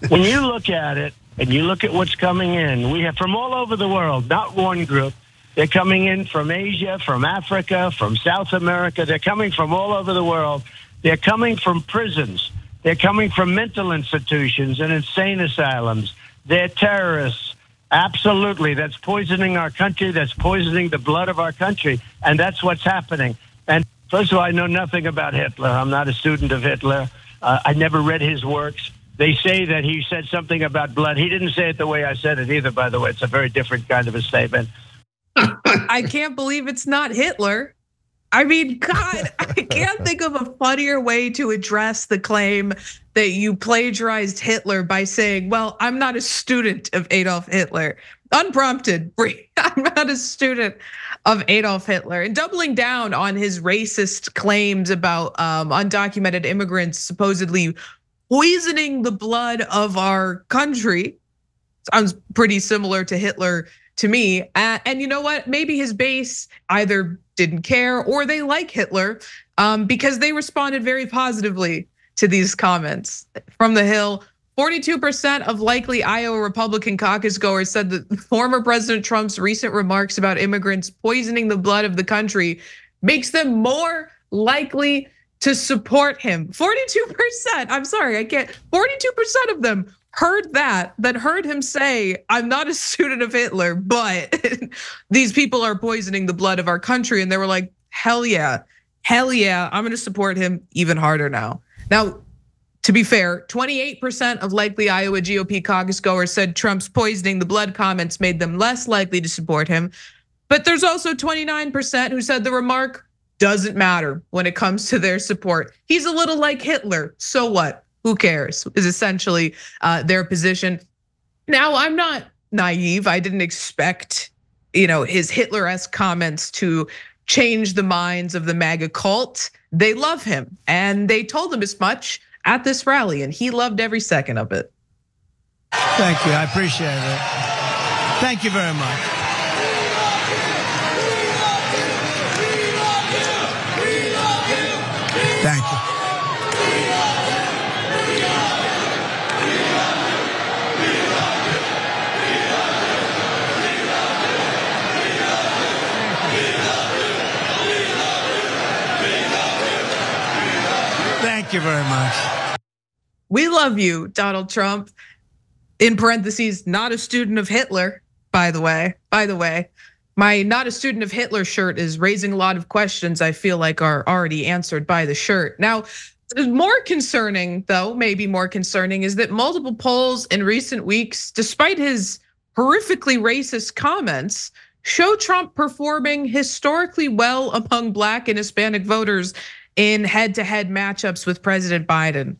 when you look at it and you look at what's coming in, we have from all over the world, not one group. They're coming in from Asia, from Africa, from South America. They're coming from all over the world. They're coming from prisons. They're coming from mental institutions and insane asylums. They're terrorists. Absolutely. That's poisoning our country. That's poisoning the blood of our country. And that's what's happening. And first of all, I know nothing about Hitler. I'm not a student of Hitler. I never read his works. They say that he said something about blood. He didn't say it the way I said it either, by the way. It's a very different kind of a statement. I can't believe it's not Hitler. I mean, God, I can't think of a funnier way to address the claim that you plagiarized Hitler by saying, well, I'm not a student of Adolf Hitler. Unprompted, I'm not a student of Adolf Hitler. And doubling down on his racist claims about undocumented immigrants supposedly poisoning the blood of our country. Sounds pretty similar to Hitler to me. And you know what? Maybe his base either didn't care or they like Hitler because they responded very positively to these comments. From the Hill, 42% of likely Iowa Republican caucus goers said that former President Trump's recent remarks about immigrants poisoning the blood of the country makes them more likely to support him. 42%, I'm sorry, I can't, 42% of them heard that heard him say, I'm not a student of Hitler, but these people are poisoning the blood of our country. And they were like, hell yeah, I'm gonna support him even harder now. Now, to be fair, 28% of likely Iowa GOP caucus goers said Trump's poisoning the blood comments made them less likely to support him. But there's also 29% who said the remark doesn't matter when it comes to their support. He's a little like Hitler, so what? Who cares? Is essentially their position. Now, I'm not naive. I didn't expect, his Hitler-esque comments to change the minds of the MAGA cult. They love him, and they told him as much at this rally, and he loved every second of it. Thank you, I appreciate it. Thank you very much. Thank you. Thank you very much. We love you, Donald Trump. In parentheses, not a student of Hitler, by the way. My not a student of Hitler shirt is raising a lot of questions I feel like are already answered by the shirt. Now, more concerning though, maybe more concerning, is that multiple polls in recent weeks, despite his horrifically racist comments, show Trump performing historically well among Black and Hispanic voters in head-to-head matchups with President Biden.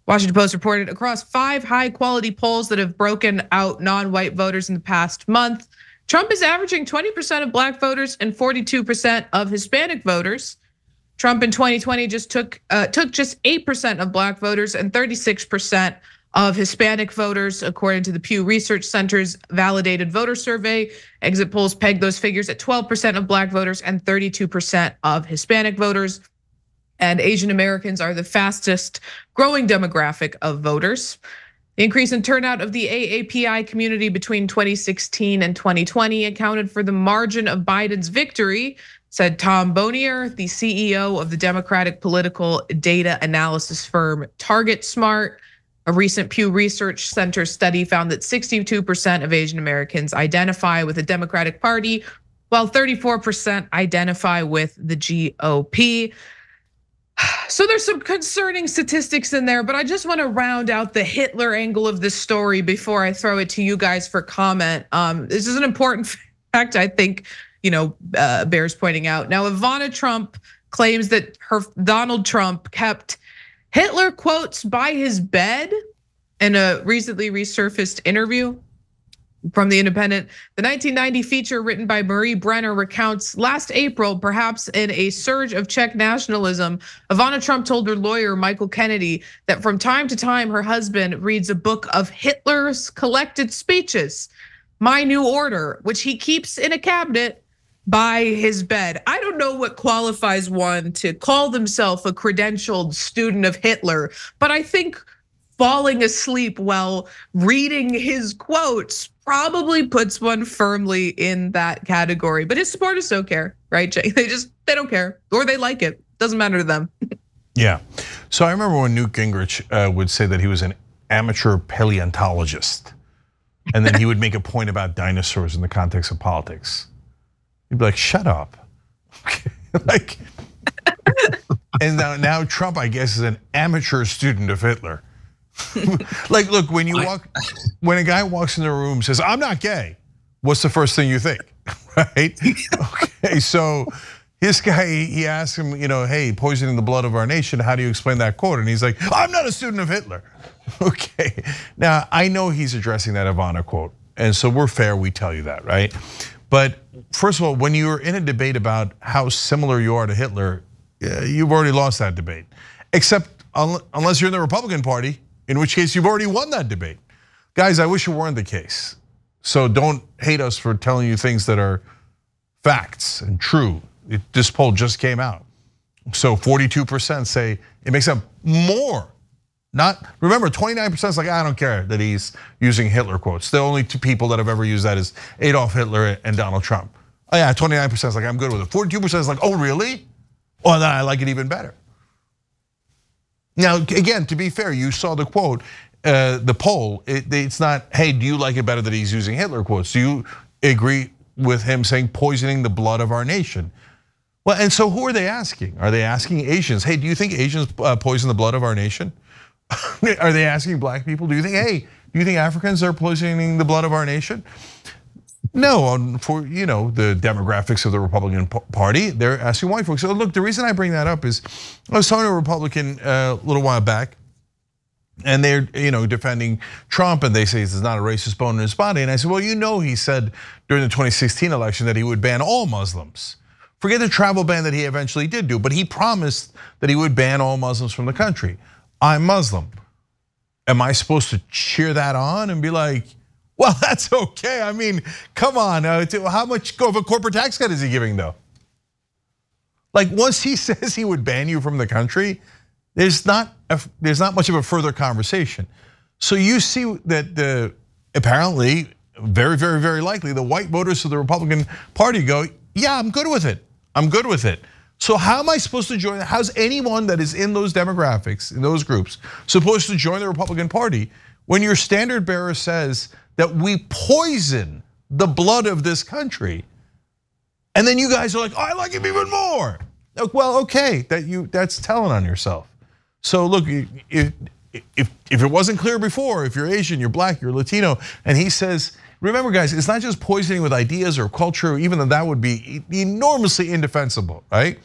Washington Post reported across 5 high-quality polls that have broken out non-white voters in the past month, Trump is averaging 20% of Black voters and 42% of Hispanic voters. Trump in 2020 just took just 8% of Black voters and 36% of Hispanic voters, according to the Pew Research Center's validated voter survey. Exit polls pegged those figures at 12% of Black voters and 32% of Hispanic voters. And Asian Americans are the fastest growing demographic of voters. The increase in turnout of the AAPI community between 2016 and 2020 accounted for the margin of Biden's victory, said Tom Bonier, the CEO of the Democratic political data analysis firm TargetSmart. A recent Pew Research Center study found that 62% of Asian Americans identify with the Democratic Party, while 34% identify with the GOP. So there's some concerning statistics in there, but I just want to round out the Hitler angle of this story before I throw it to you guys for comment. This is an important fact, I think, bears pointing out. Now, Ivana Trump claims that Donald Trump kept Hitler quotes by his bed in a recently resurfaced interview from The Independent. The 1990 feature written by Marie Brenner recounts last April, perhaps in a surge of Czech nationalism, Ivana Trump told her lawyer, Michael Kennedy, that from time to time her husband reads a book of Hitler's collected speeches, My New Order, which he keeps in a cabinet by his bed. I don't know what qualifies one to call themselves a credentialed student of Hitler, but I think falling asleep while reading his quotes probably puts one firmly in that category. But his supporters don't care, right, Jay? They don't care, or they like it. Doesn't matter to them. Yeah. So I remember when Newt Gingrich would say that he was an amateur paleontologist, and then he would make a point about dinosaurs in the context of politics. He'd be like, "Shut up." Okay. Like, and now Trump, I guess, is an amateur student of Hitler. Like, look, when a guy walks in the room and says, "I'm not gay," what's the first thing you think, right? Okay, so this guy, he asked him, hey, poisoning the blood of our nation, how do you explain that quote? And he's like, "I'm not a student of Hitler." Okay, now I know he's addressing that Ivana quote, and so we're fair, we tell you that, right? But first of all, when you're in a debate about how similar you are to Hitler, you've already lost that debate. Except unless you're in the Republican Party, in which case you've already won that debate. Guys, I wish it weren't the case. So don't hate us for telling you things that are facts and true. This poll just came out. So 42% say it makes them more. Remember, 29% is like, I don't care that he's using Hitler quotes. The only two people that have ever used that is Adolf Hitler and Donald Trump. Oh yeah, 29% is like, I'm good with it. 42% is like, oh really? Well, then I like it even better. Now, again, to be fair, you saw the quote, the poll. It's not, hey, do you like it better that he's using Hitler quotes? Do you agree with him saying poisoning the blood of our nation? Well, and so who are they asking? Are they asking Asians? Hey, do you think Asians poison the blood of our nation? Are they asking black people? Do you think Africans are poisoning the blood of our nation? No, for the demographics of the Republican Party, they're asking white folks. So look, the reason I bring that up is I was talking to a Republican a little while back, and they're defending Trump, and they say there's not a racist bone in his body. And I said, well, he said during the 2016 election that he would ban all Muslims. Forget the travel ban that he eventually did do, but he promised that he would ban all Muslims from the country. I'm Muslim. Am I supposed to cheer that on and be like, well, that's okay? I mean, come on, how much of a corporate tax cut is he giving though? Like once he says he would ban you from the country, there's not much of a further conversation. So you see that apparently, very, very, very likely, the white voters of the Republican Party go, yeah, I'm good with it. I'm good with it. So how am I supposed to join? How's anyone that is in those demographics, in those groups, supposed to join the Republican Party when your standard bearer says that we poison the blood of this country? And then you guys are like, oh, I like him even more. Well, okay, that's telling on yourself. So look, if it wasn't clear before, if you're Asian, you're black, you're Latino, and he says, remember guys, it's not just poisoning with ideas or culture, even though that would be enormously indefensible, right?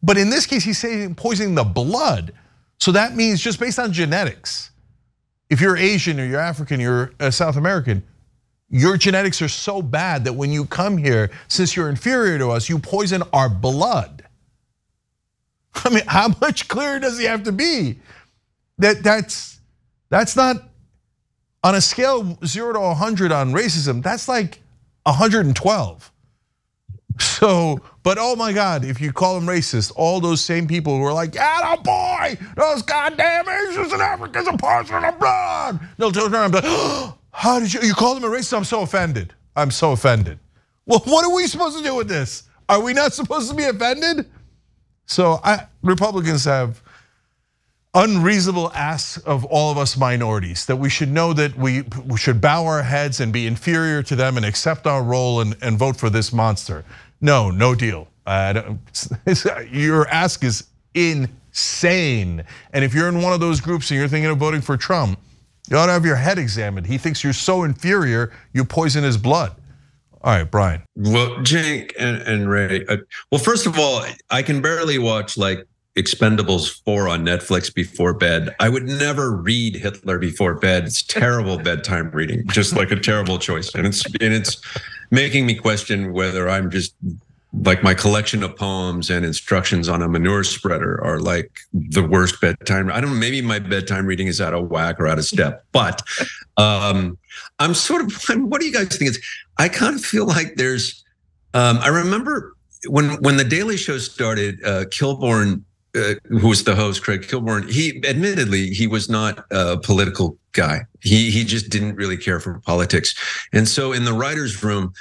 But in this case, he's saying poisoning the blood. So that means just based on genetics, if you're Asian or you're African, you're South American, your genetics are so bad that when you come here, since you're inferior to us, you poison our blood. I mean, how much clearer does he have to be? That's not on a scale of 0 to 100 on racism. That's like 112. So, but oh my God, if you call him racist, all those same people who are like, yeah, boy, those goddamn Asians and Africans are poisoning our blood. They'll turn around and be like, oh, how did you call him a racist? I'm so offended. I'm so offended. Well, what are we supposed to do with this? Are we not supposed to be offended? So Republicans have unreasonable asks of all of us minorities, that we should know that we should bow our heads and be inferior to them and accept our role and vote for this monster. No deal. Your ask is insane. And if you're in one of those groups and you're thinking of voting for Trump, you ought to have your head examined. He thinks you're so inferior, you poison his blood. All right, Brian. Well, Cenk and Ray, well, first of all, I can barely watch like Expendables 4 on Netflix before bed. I would never read Hitler before bed. It's terrible bedtime reading, just like a terrible choice. And it's making me question whether I'm just like my collection of poems and instructions on a manure spreader are like the worst bedtime. I don't know, maybe my bedtime reading is out of whack or out of step, but I'm sort of, what do you guys think? I kind of feel like there's, I remember when the Daily Show started, Kilborn who was the host, Craig Kilborn, he admittedly he was not a political guy. He just didn't really care for politics, and so in the writers' room,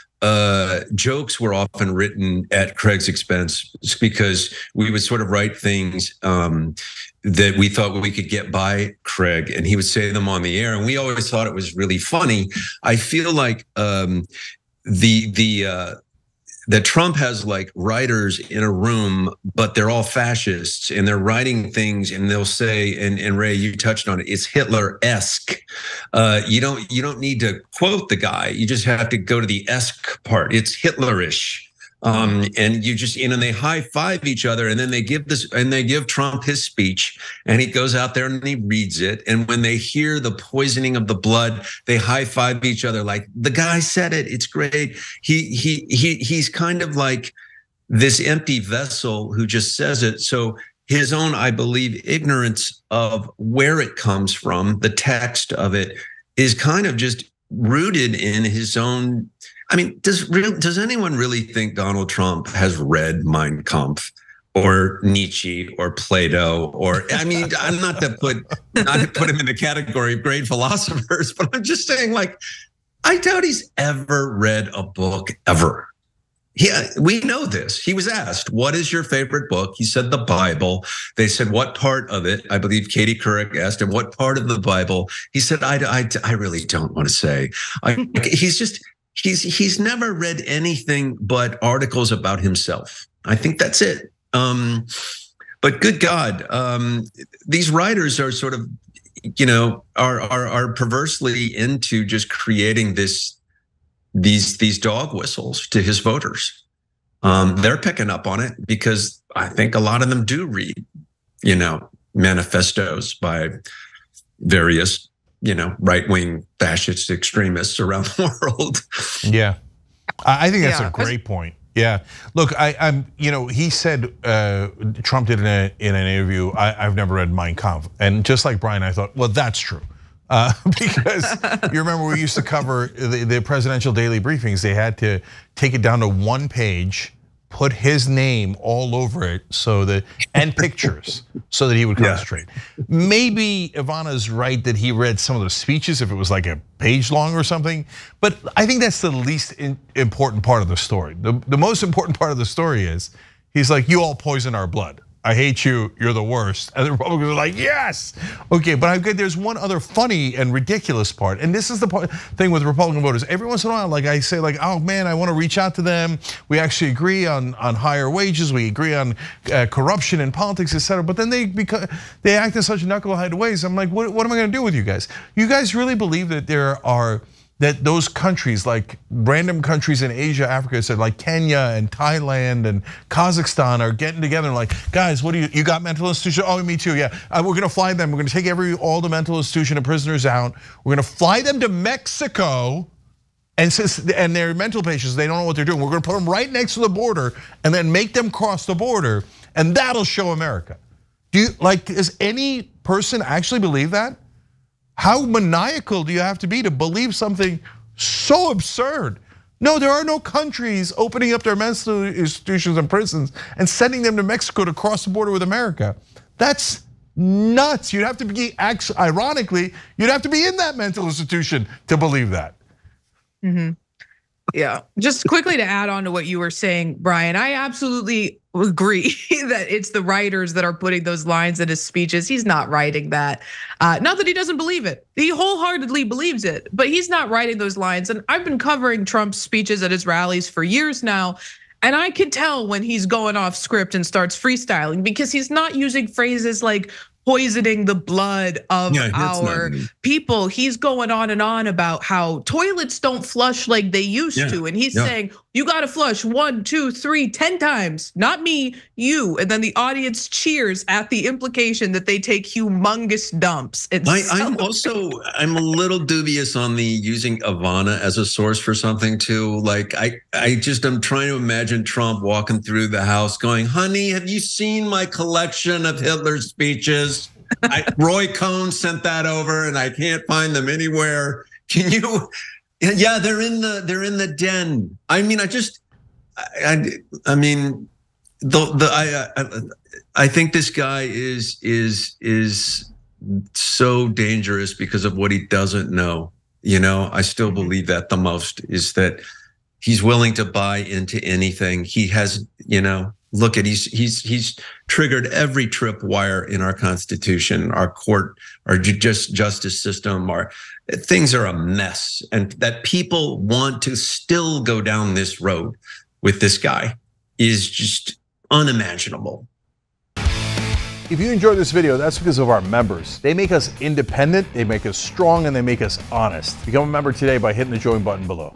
jokes were often written at Craig's expense because we would sort of write things that we thought we could get by Craig, and he would say them on the air, and we always thought it was really funny. I feel like that Trump has like writers in a room, but they're all fascists and they're writing things and they'll say, and Ray, you touched on it, it's Hitler-esque. You don't need to quote the guy. You just have to go to the esque part. It's Hitlerish. And you just, and they high five each other, and then they give Trump his speech, and he goes out there and he reads it. And when they hear the poisoning of the blood, they high five each other like the guy said it. It's great. He's kind of like this empty vessel who just says it. So his own, I believe, ignorance of where it comes from, the text of it, is kind of just rooted in his own. I mean, does anyone really think Donald Trump has read Mein Kampf or Nietzsche or Plato? Or, I mean, I'm not to put him in the category of great philosophers, but I'm just saying, like, I doubt he's ever read a book ever. We know this. He was asked, "What is your favorite book?" He said, "The Bible." They said, "What part of it?" I believe Katie Couric asked him, "What part of the Bible?" He said, "I really don't want to say." He's never read anything but articles about himself. I think that's it. But good God, these writers are sort of, are perversely into just creating these dog whistles to his voters. They're picking up on it because I think a lot of them do read, manifestos by various right-wing fascist extremists around the world. Yeah, I think that's a great point. Yeah, look, he said Trump did in an interview, I've never read Mein Kampf, and just like Brian, I thought, well, that's true. Because you remember we used to cover the presidential daily briefings. They had to take it down to one page, put his name all over it, and pictures, so that he would concentrate. Yeah. Maybe Ivana's right that he read some of the speeches if it was like a page long or something, but I think that's the least important part of the story. The most important part of the story is he's like, "You all poison our blood. I hate you, you're the worst." And the Republicans are like, "Yes." Okay, but there's one other funny and ridiculous part. And this is the thing with Republican voters. Every once in a while, like I say, like, "Oh man, I want to reach out to them. We actually agree on higher wages. We agree on corruption in politics, etc." But then they act in such knucklehead ways. I'm like, what am I gonna do with you guys? You guys really believe that that those countries, like random countries in Asia, Africa, said like Kenya and Thailand and Kazakhstan, are getting together and like, "Guys, what do you got mental institution?" "Oh, me too, yeah. We're gonna fly them. We're gonna take all the mental institution and prisoners out. We're gonna fly them to Mexico, and they're mental patients, they don't know what they're doing. We're gonna put them right next to the border and then make them cross the border, and that'll show America." Does any person actually believe that? How maniacal do you have to be to believe something so absurd? No, there are no countries opening up their mental institutions and prisons and sending them to Mexico to cross the border with America. That's nuts. You'd have to be, ironically, you'd have to be in that mental institution to believe that. Yeah, just quickly to add on to what you were saying, Brian, I absolutely agree that it's the writers that are putting those lines in his speeches. He's not writing that. Not that he doesn't believe it. He wholeheartedly believes it, but he's not writing those lines. And I've been covering Trump's speeches at his rallies for years now. And I can tell when he's going off script and starts freestyling, because he's not using phrases like poisoning the blood of our people. He's going on and on about how toilets don't flush like they used to. And he's saying, "You gotta flush 1, 2, 3, 10 times, not me, you." And then the audience cheers at the implication that they take humongous dumps. I'm a little dubious on the using Ivana as a source for something too. Like I'm trying to imagine Trump walking through the house going, "Honey, have you seen my collection of Hitler's speeches? Roy Cohn sent that over and I can't find them anywhere. Can you?" Yeah, they're in the den. I mean, I think this guy is so dangerous because of what he doesn't know. You know, I still believe that the most is that he's willing to buy into anything. He has, you know, look at he's triggered every tripwire in our Constitution, our court, our justice system. Our things are a mess, and that people want to still go down this road with this guy is just unimaginable. If you enjoyed this video, that's because of our members. They make us independent, they make us strong, and they make us honest. Become a member today by hitting the join button below.